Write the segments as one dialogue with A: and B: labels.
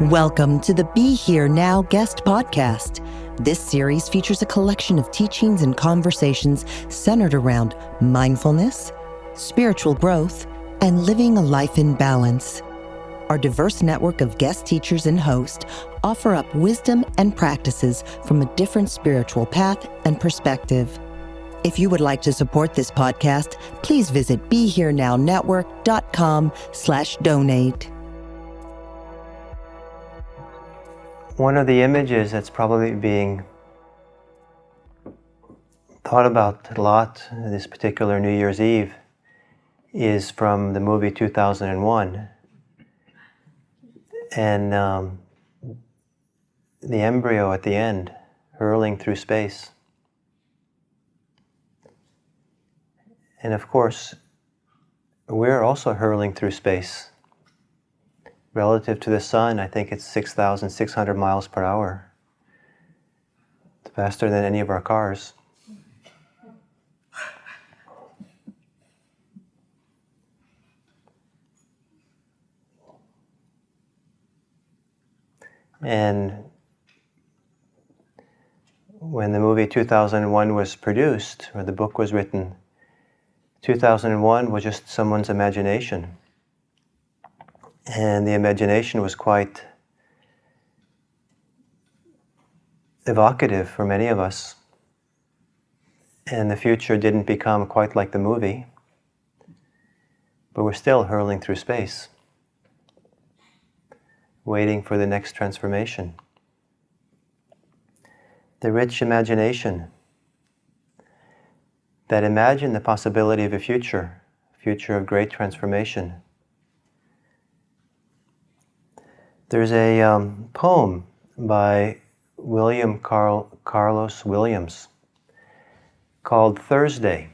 A: Welcome to the Be Here Now Guest Podcast. This series features a collection of teachings and conversations centered around mindfulness, spiritual growth, and living a life in balance. Our diverse network of guest teachers and hosts offer up wisdom and practices from a different spiritual path and perspective. If you would like to support this podcast, please visit BeHereNowNetwork.com/donate.
B: One of the images that's probably being thought about a lot this particular New Year's Eve is from the movie 2001. And the embryo at the end, hurling through space. And of course, we're also hurling through space. Relative to the sun, I think it's 6,600 miles per hour. It's faster than any of our cars. And when the movie 2001 was produced, or the book was written, 2001 was just someone's imagination. And the imagination was quite evocative for many of us. And the future didn't become quite like the movie, but we're still hurling through space, waiting for the next transformation. The rich imagination that imagined the possibility of a future of great transformation. There's a poem by William Carlos Williams called Thursday.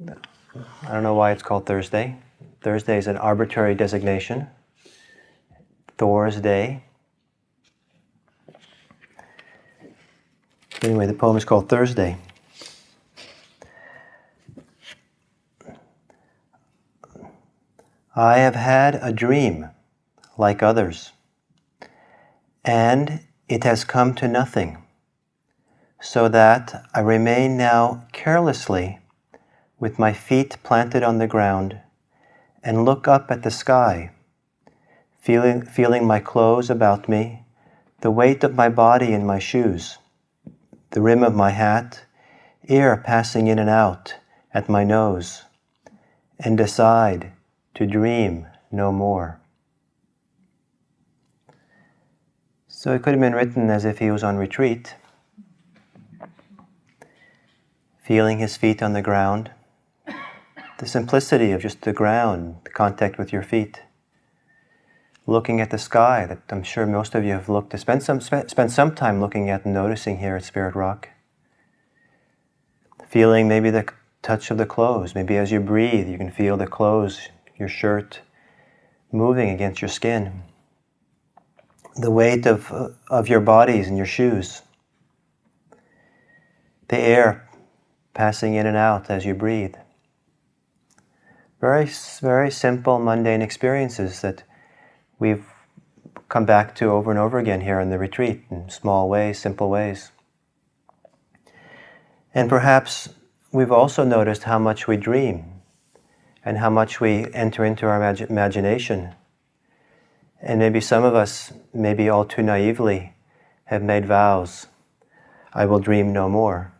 B: I don't know why it's called Thursday. Thursday is an arbitrary designation. Thor's Day. Anyway, the poem is called Thursday. I have had a dream like others, and it has come to nothing, so that I remain now carelessly with my feet planted on the ground and look up at the sky, feeling my clothes about me, the weight of my body in my shoes, the rim of my hat, air passing in and out at my nose, and decide to dream no more. So it could have been written as if he was on retreat, feeling his feet on the ground, the simplicity of just the ground, the contact with your feet, looking at the sky that I'm sure most of you have spent some time looking at and noticing here at Spirit Rock, feeling maybe the touch of the clothes. Maybe as you breathe, you can feel the clothes, your shirt, moving against your skin. The weight of your bodies and your shoes. The air passing in and out as you breathe. Very, very simple, mundane experiences that we've come back to over and over again here in the retreat in small ways, simple ways. And perhaps we've also noticed how much we dream and how much we enter into our imagination. And maybe some of us, maybe all too naively, have made vows. I will dream no more.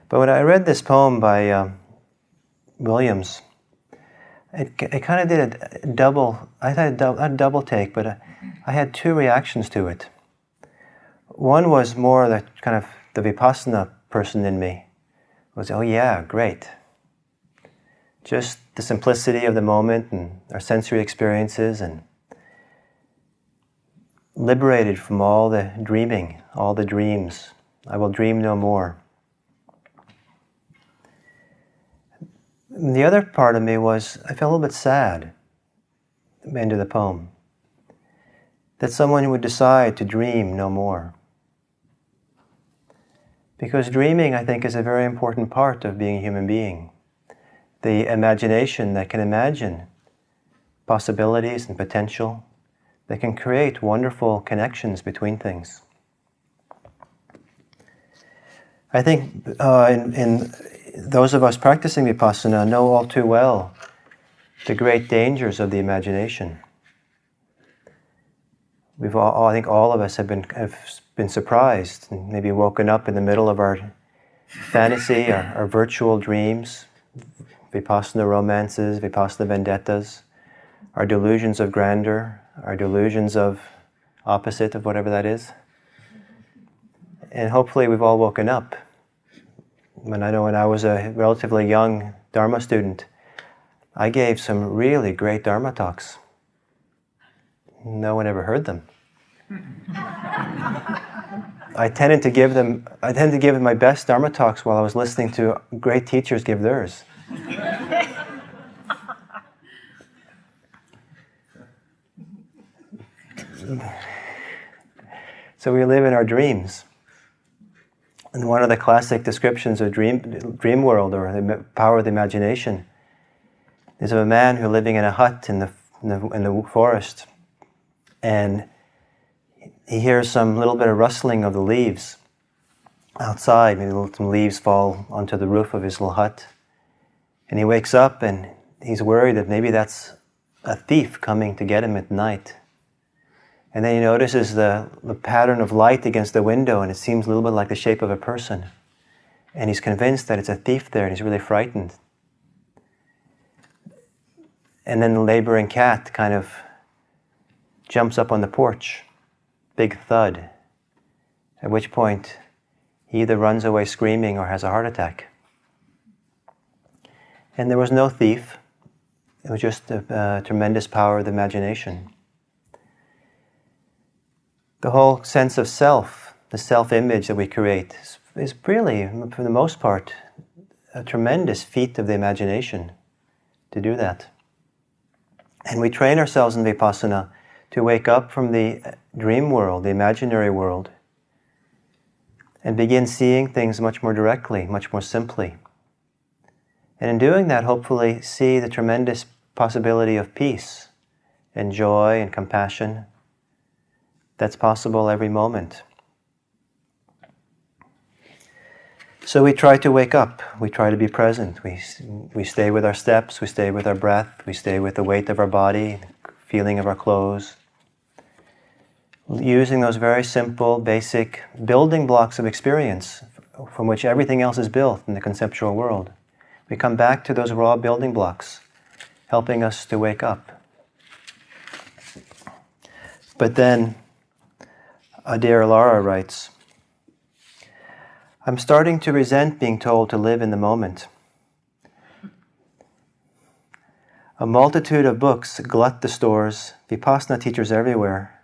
B: But when I read this poem by Williams, it kind of did a double, I thought not a double take, but I had two reactions to it. One was more the kind of the Vipassana person in me. Was, oh yeah, great. Just the simplicity of the moment and our sensory experiences, and liberated from all the dreaming, all the dreams. I will dream no more. And the other part of me was, I felt a little bit sad at the end of the poem, that someone would decide to dream no more. Because dreaming, I think, is a very important part of being a human being. The imagination that can imagine possibilities and potential that can create wonderful connections between things. I think in those of us practicing Vipassana know all too well the great dangers of the imagination. I think all of us have been surprised and maybe woken up in the middle of our fantasy, our virtual dreams, Vipassana romances, Vipassana vendettas, our delusions of grandeur, our delusions of opposite of whatever that is. And hopefully we've all woken up. I know when I was a relatively young Dharma student, I gave some really great Dharma talks. No one ever heard them. I tended to give my best Dharma talks while I was listening to great teachers give theirs. So we live in our dreams. And one of the classic descriptions of dream world, or the power of the imagination, is of a man who living in a hut in the forest, and he hears some little bit of rustling of the leaves outside. Maybe some leaves fall onto the roof of his little hut, and he wakes up and he's worried that maybe that's a thief coming to get him at night. And then he notices the pattern of light against the window, and it seems a little bit like the shape of a person. And he's convinced that it's a thief there, and he's really frightened. And then the laboring cat kind of jumps up on the porch, big thud, at which point he either runs away screaming or has a heart attack. And there was no thief. It was just a tremendous power of the imagination. The whole sense of self, the self-image that we create, is really, for the most part, a tremendous feat of the imagination to do that. And we train ourselves in Vipassana to wake up from the dream world, the imaginary world, and begin seeing things much more directly, much more simply. And in doing that, hopefully see the tremendous possibility of peace and joy and compassion that's possible every moment. So we try to wake up, we try to be present, we stay with our steps, we stay with our breath, we stay with the weight of our body, feeling of our clothes, using those very simple, basic building blocks of experience from which everything else is built in the conceptual world. We come back to those raw building blocks, helping us to wake up. But then Adair Lara writes, I'm starting to resent being told to live in the moment. A multitude of books glut the stores, Vipassana teachers everywhere,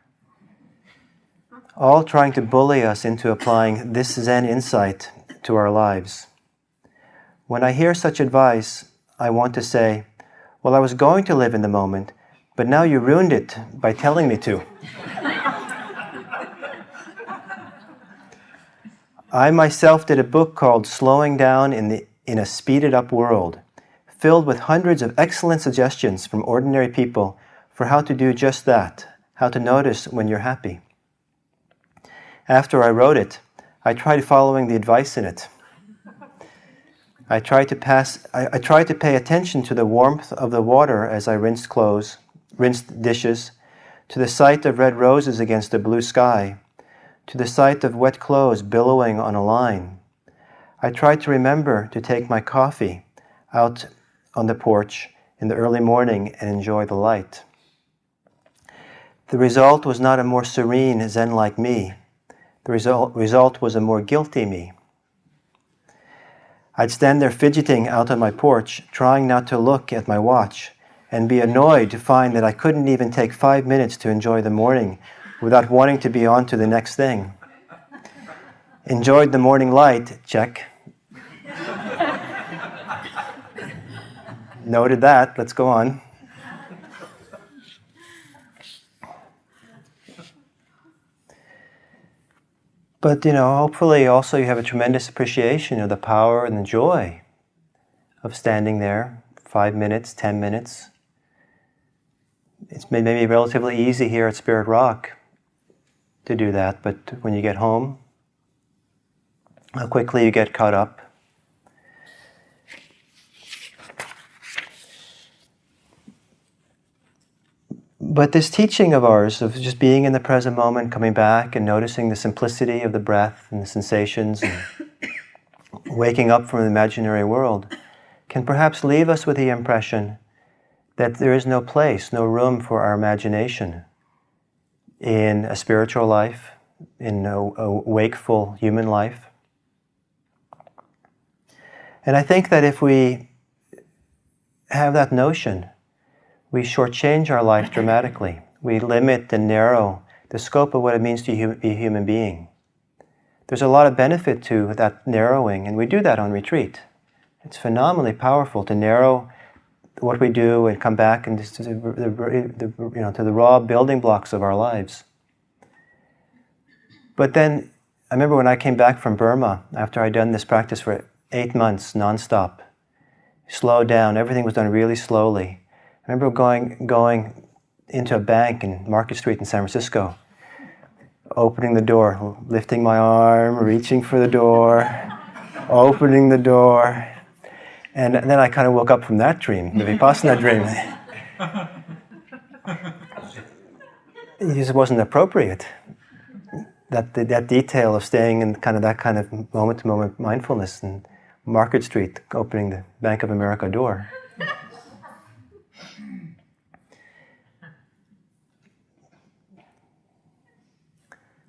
B: all trying to bully us into applying this Zen insight to our lives. When I hear such advice, I want to say, well, I was going to live in the moment, but now you ruined it by telling me to. I myself did a book called Slowing Down in a Speeded Up World, filled with hundreds of excellent suggestions from ordinary people for how to do just that, how to notice when you're happy. After I wrote it, I tried following the advice in it. I tried to pay attention to the warmth of the water as I rinsed dishes, to the sight of red roses against the blue sky, to the sight of wet clothes billowing on a line. I tried to remember to take my coffee out on the porch in the early morning and enjoy the light. The result was not a more serene Zen-like me. The result was a more guilty me. I'd stand there fidgeting out on my porch, trying not to look at my watch, and be annoyed to find that I couldn't even take 5 minutes to enjoy the morning without wanting to be on to the next thing. Enjoyed the morning light, check. Noted that, let's go on. But, hopefully also you have a tremendous appreciation of the power and the joy of standing there 5 minutes, 10 minutes, It's maybe relatively easy here at Spirit Rock to do that, but when you get home, how quickly you get caught up. But this teaching of ours, of just being in the present moment, coming back and noticing the simplicity of the breath and the sensations, and waking up from the imaginary world, can perhaps leave us with the impression that there is no place, no room for our imagination in a spiritual life, in a wakeful human life. And I think that if we have that notion, we shortchange our life dramatically. We limit and narrow the scope of what it means to be a human being. There's a lot of benefit to that narrowing, and we do that on retreat. It's phenomenally powerful to narrow what we do and come back and to the raw building blocks of our lives. But then, I remember when I came back from Burma, after I'd done this practice for 8 months nonstop, slowed down, everything was done really slowly. I remember going into a bank in Market Street in San Francisco, opening the door, lifting my arm, reaching for the door, opening the door, and then I kind of woke up from that dream, the Vipassana dream. It just wasn't appropriate. That detail of staying in that kind of moment-to-moment mindfulness in Market Street, opening the Bank of America door.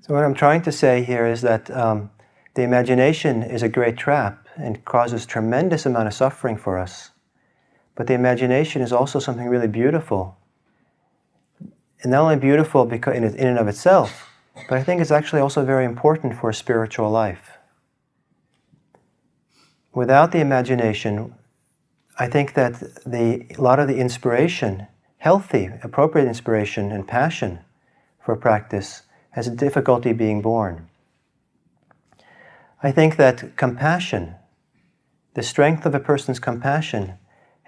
B: So what I'm trying to say here is that the imagination is a great trap and causes tremendous amount of suffering for us. But the imagination is also something really beautiful. And not only beautiful because in and of itself, but I think it's actually also very important for a spiritual life. Without the imagination, I think that a lot of the inspiration, healthy, appropriate inspiration and passion for practice has a difficulty being born. I think that compassion, the strength of a person's compassion,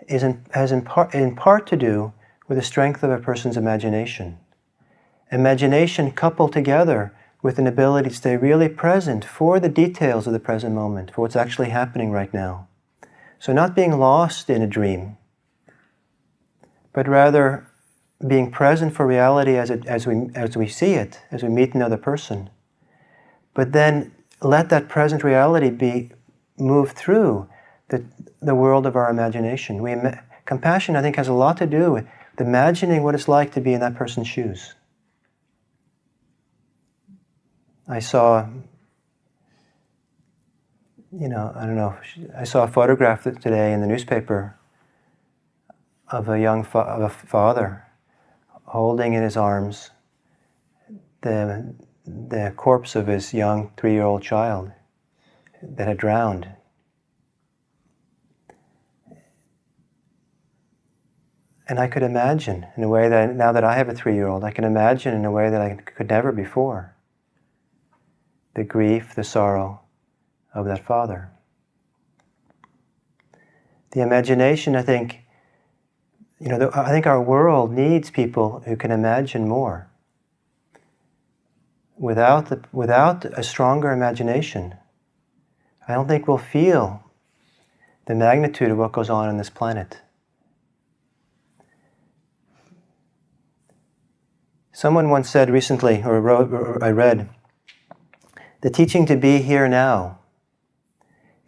B: has in part to do with the strength of a person's imagination. Imagination coupled together with an ability to stay really present for the details of the present moment, for what's actually happening right now. So not being lost in a dream, but rather being present for reality as we see it, as we meet another person. But then let that present reality be moved through the world of our imagination. Compassion, I think, has a lot to do with imagining what it's like to be in that person's shoes. I saw, I saw a photograph today in the newspaper of a father holding in his arms the corpse of his young 3-year-old child that had drowned. And I could imagine in a way that, now that I have a 3-year-old, I can imagine in a way that I could never before, the grief, the sorrow of that father. The imagination, I think, I think our world needs people who can imagine more. Without a stronger imagination, I don't think we'll feel the magnitude of what goes on this planet. Someone once said recently, or I read, the teaching to be here now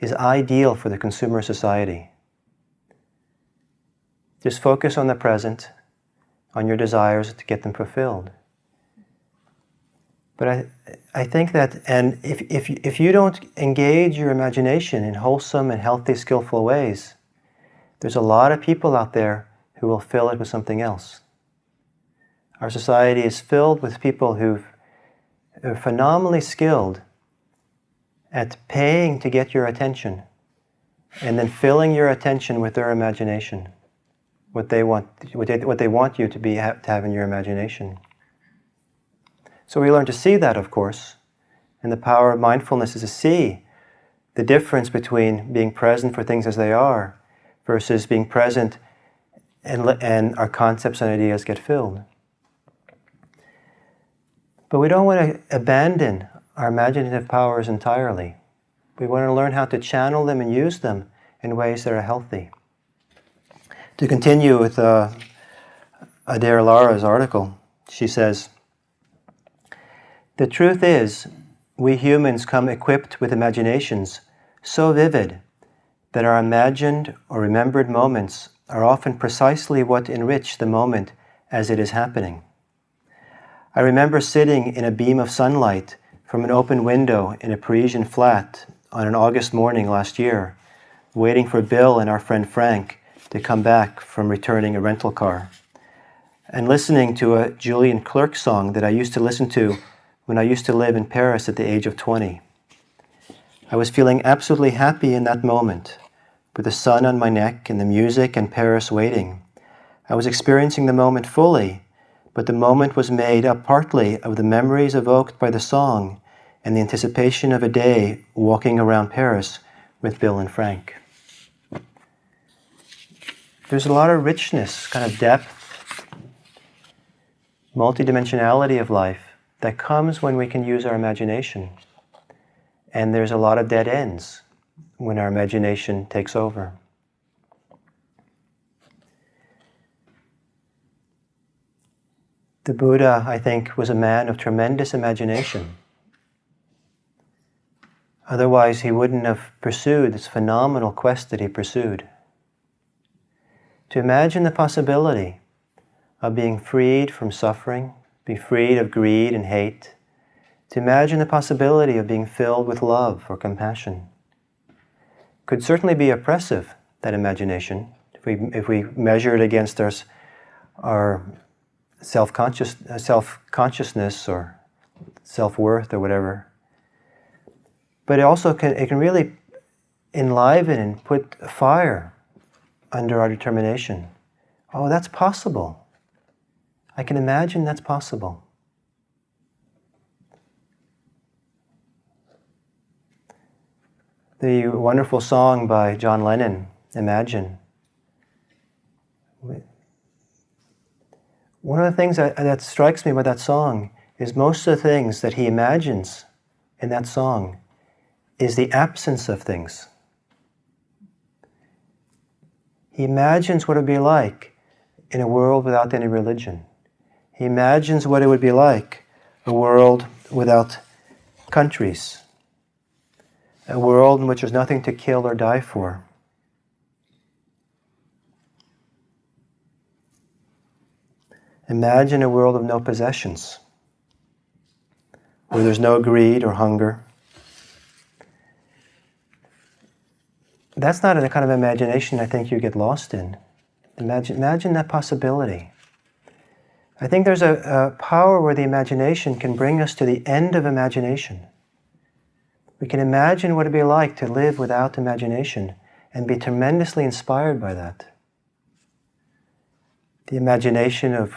B: is ideal for the consumer society. Just focus on the present, on your desires to get them fulfilled. But I think that, and if you don't engage your imagination in wholesome and healthy, skillful ways, there's a lot of people out there who will fill it with something else. Our society is filled with people who are phenomenally skilled at paying to get your attention and then filling your attention with their imagination, what they want you to have in your imagination. So we learn to see that, of course, and the power of mindfulness is to see the difference between being present for things as they are versus being present and our concepts and ideas get filled. But we don't want to abandon our imaginative powers entirely. We want to learn how to channel them and use them in ways that are healthy. To continue with Adair Lara's article, she says, "The truth is, we humans come equipped with imaginations so vivid that our imagined or remembered moments are often precisely what enrich the moment as it is happening. I remember sitting in a beam of sunlight from an open window in a Parisian flat on an August morning last year, waiting for Bill and our friend Frank to come back from returning a rental car, and listening to a Julian Clerk song that I used to listen to when I used to live in Paris at the age of 20. I was feeling absolutely happy in that moment, with the sun on my neck and the music and Paris waiting. I was experiencing the moment fully, but the moment was made up partly of the memories evoked by the song and the anticipation of a day walking around Paris with Bill and Frank." There's a lot of richness, kind of depth, multidimensionality of life that comes when we can use our imagination. And there's a lot of dead ends when our imagination takes over. The Buddha, I think, was a man of tremendous imagination. Otherwise, he wouldn't have pursued this phenomenal quest that he pursued. To imagine the possibility of being freed from suffering, be freed of greed and hate, to imagine the possibility of being filled with love or compassion, could certainly be oppressive, that imagination, if we measure it against our self-consciousness or self-worth or whatever. But it can really enliven and put fire under our determination. Oh, that's possible. I can imagine that's possible. The wonderful song by John Lennon, Imagine. One of the things that strikes me about that song is most of the things that he imagines in that song is the absence of things. He imagines what it would be like in a world without any religion. He imagines what it would be like, a world without countries, a world in which there's nothing to kill or die for. Imagine a world of no possessions, where there's no greed or hunger. That's not the kind of imagination I think you get lost in. Imagine that possibility. I think there's a power where the imagination can bring us to the end of imagination. We can imagine what it'd be like to live without imagination and be tremendously inspired by that. The imagination of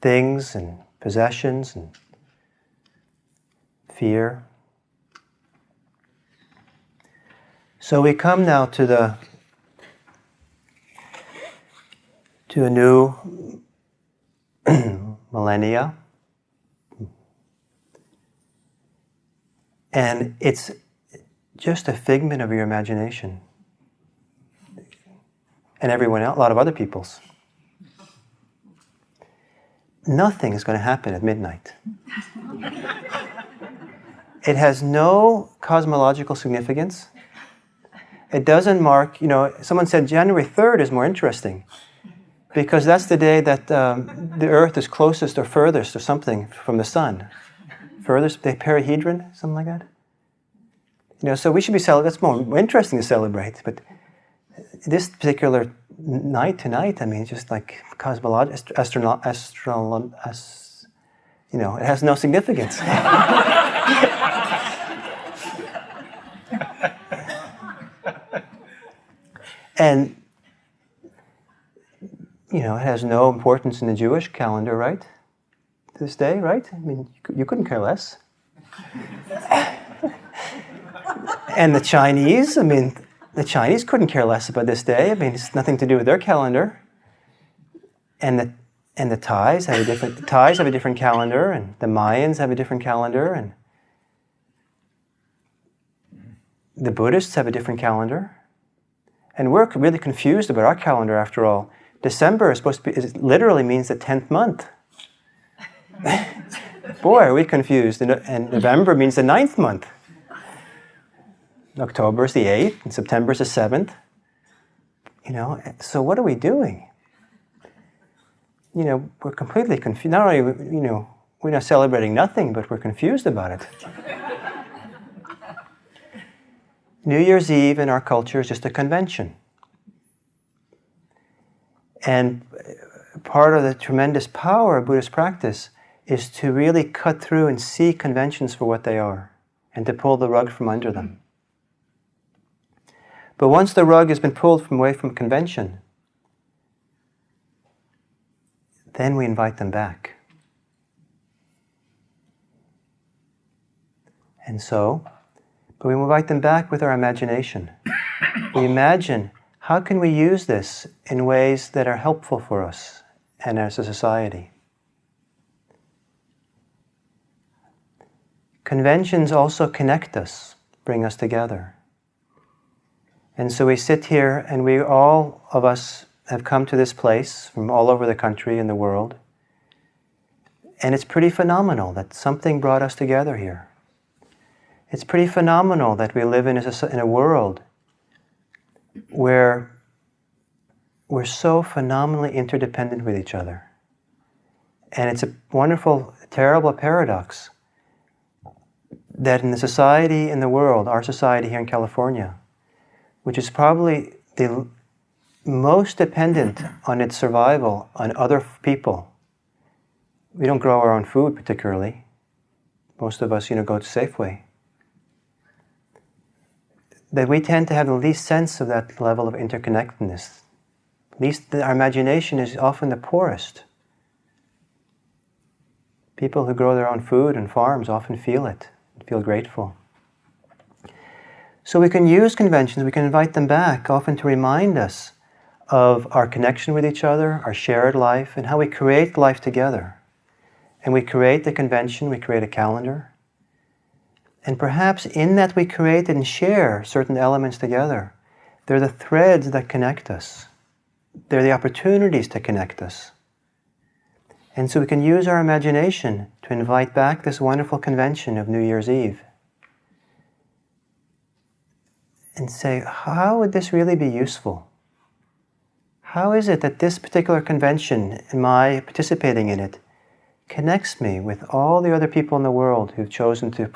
B: things and possessions and fear. So we come now to a new millennia, and it's just a figment of your imagination, and everyone else, a lot of other people's. Nothing is going to happen at midnight. It has no cosmological significance. It doesn't mark, someone said January 3rd is more interesting because that's the day that the Earth is closest or furthest or something from the sun. Furthest, the perihedron, something like that. So we should be celebrating. That's more interesting to celebrate. But this particular night tonight, it's just like cosmological, it has no significance. And, it has no importance in the Jewish calendar, right? This day, right? You couldn't care less. And the Chinese, the Chinese couldn't care less about this day. I mean, it's nothing to do with their calendar. And the Thais have a different calendar, and the Mayans have a different calendar, and the Buddhists have a different calendar. And we're really confused about our calendar after all. December is supposed to be, it literally means the 10th month. Boy, are we confused. And November means the 9th month. October is the 8th, and September is the 7th. So what are we doing? We're completely confused. Not only, we're not celebrating nothing, but we're confused about it. New Year's Eve in our culture is just a convention. And part of the tremendous power of Buddhist practice is to really cut through and see conventions for what they are, and to pull the rug from under them. But once the rug has been pulled away from convention, then we invite them back. But we invite them back with our imagination. We imagine, how can we use this in ways that are helpful for us and as a society? Conventions also connect us, bring us together. And so we sit here, and all of us have come to this place from all over the country and the world. And it's pretty phenomenal that something brought us together here. It's pretty phenomenal that we live in a world where we're so phenomenally interdependent with each other. And it's a wonderful, terrible paradox that in the society in the world, our society here in California, which is probably the most dependent on its survival on other people. We don't grow our own food particularly. Most of us, go to Safeway. That we tend to have the least sense of that level of interconnectedness. At least our imagination is often the poorest. People who grow their own food and farms often feel it, and feel grateful. So we can use conventions, we can invite them back, often to remind us of our connection with each other, our shared life, and how we create life together. And we create the convention, we create a calendar. And perhaps in that we create and share certain elements together. They're the threads that connect us. They're the opportunities to connect us. And so we can use our imagination to invite back this wonderful convention of New Year's Eve. And say, how would this really be useful? How is it that this particular convention, and my participating in it, connects me with all the other people in the world who've chosen to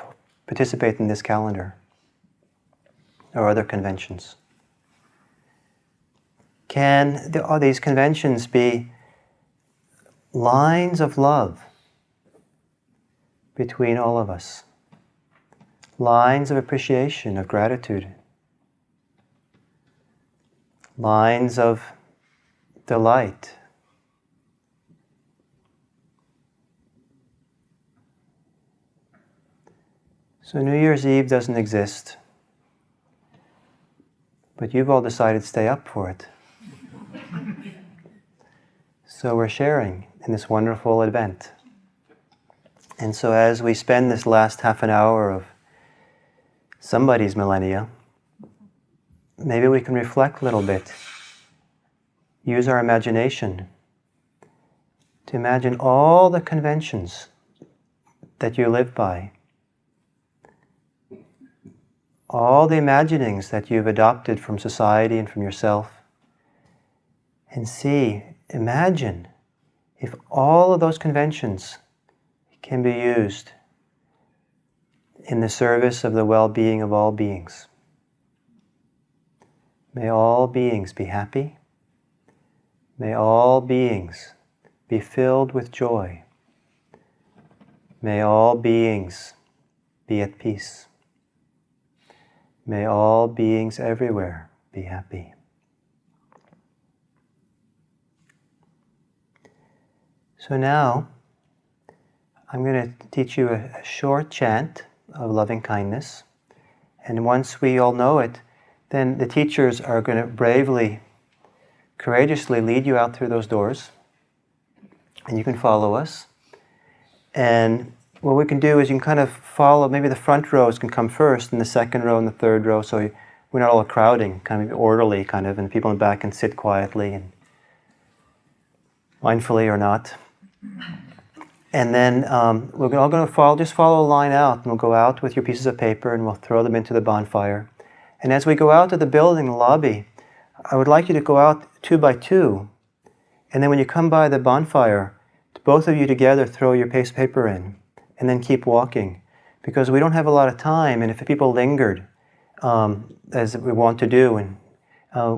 B: participate in this calendar or other conventions? Can all these conventions be lines of love between all of us? Lines of appreciation, of gratitude. Lines of delight. So New Year's Eve doesn't exist, but you've all decided to stay up for it. So we're sharing in this wonderful event. And so as we spend this last half an hour of somebody's millennia, maybe we can reflect a little bit, use our imagination to imagine all the conventions that you live by, all the imaginings that you've adopted from society and from yourself, and imagine if all of those conventions can be used in the service of the well-being of all beings. May all beings be happy. May all beings be filled with joy. May all beings be at peace. May all beings everywhere be happy. So now, I'm going to teach you a short chant of loving kindness. And once we all know it, then the teachers are going to bravely, courageously lead you out through those doors, and you can follow us. And what we can do is you can kind of follow, maybe the front rows can come first, and the second row and the third row, so we're not all crowding, kind of orderly, kind of, and people in the back can sit quietly and mindfully or not. And then we're all going to just follow a line out, and we'll go out with your pieces of paper and we'll throw them into the bonfire. And as we go out to the building, the lobby, I would like you to go out 2 by 2. And then when you come by the bonfire, both of you together throw your piece of paper in and then keep walking. Because we don't have a lot of time, and if people lingered, as we want to do, and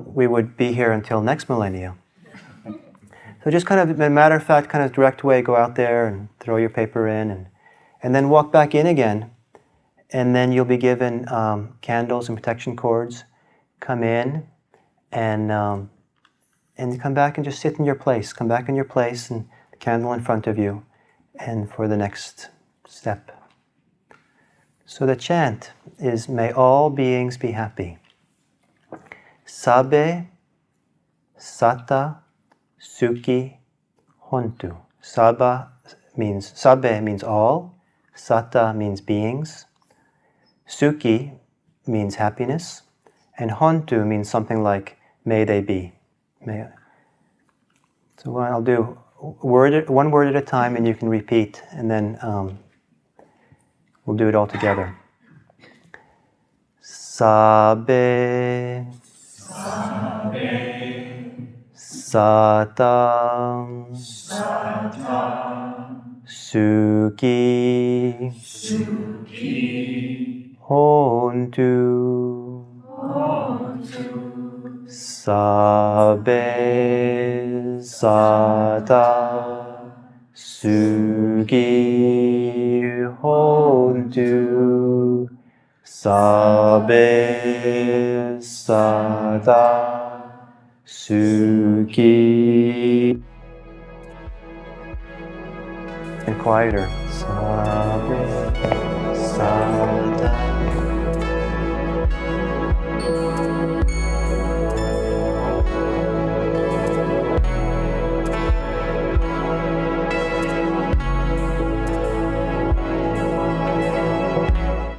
B: we would be here until next millennia. So just kind of, in a matter-of-fact, kind of direct way, go out there and throw your paper in, and then walk back in again. And then you'll be given candles and protection cords. Come in and come back and just sit in your place. Come back in your place and the candle in front of you, and for the next step. So the chant is, may all beings be happy. Sabe sata Suki hontu. Sabe means all. Sata means beings. Suki means happiness. And hontu means something like, may they be. So what I'll do, one word at a time, and you can repeat, and then we'll do it all together. Sabe. Sabe. Satam, Suki, Hontu, Sabe, Sata, Suki, Hontu, Sabe, Sata, Suki. And quieter. Sabe, Sabe.